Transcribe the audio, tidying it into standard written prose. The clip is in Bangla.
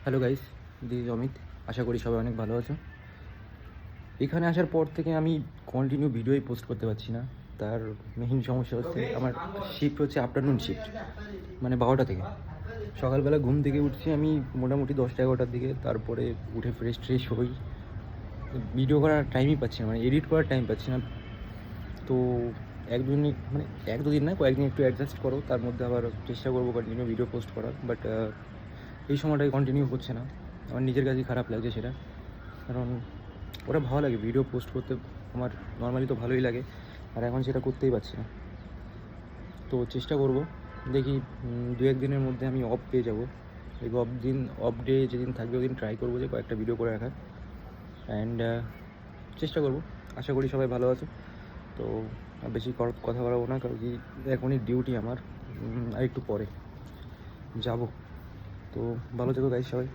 Hello guys, this is Amit. আশা করি সবাই অনেক ভালো আছো। এখানে আসার পর থেকে আমি কন্টিনিউ ভিডিওই পোস্ট করতে পারছি না। তার মেইন সমস্যা হচ্ছে আমার শিফট হচ্ছে আফটারনুন শিফট, মানে 12টা থেকে। সকালবেলা ঘুম থেকে উঠছি আমি মোটামুটি 10টা-11টার দিকে, তারপরে উঠে ফ্রেশ হই। ভিডিও করার টাইমই পাচ্ছি না, মানে এডিট করার টাইম পাচ্ছি না। তো এক দুদিন, মানে এক দুদিন না, কয়েকদিন একটু অ্যাডজাস্ট করো, তার মধ্যে আবার চেষ্টা করবো কন্টিনিউ ভিডিও পোস্ট করার। বাট এই সময়টাই কন্টিনিউ হচ্ছে না। আমার নিজের কাছেই খারাপ লাগছে সেটা, কারণ ওটা ভালো লাগে ভিডিও পোস্ট করতে। আমার নর্মালি তো ভালোই লাগে, আর এখন সেটা করতেই পারছি না। তো চেষ্টা করব, দেখি 2-1 দিনের মধ্যে আমি অফ পেয়ে যাব। এই অফ ডে যেদিন থাকবে ওদিন ট্রাই করবো যে কয়েকটা ভিডিও করে রাখার। অ্যান্ড চেষ্টা করব। আশা করি সবাই ভালো আছে। তো আর বেশি কথা বাড়াবো না, কারণ কি এখনই ডিউটি আমার, আর একটু পরে যাব। তো ভালো থেকো গাইস সবাই।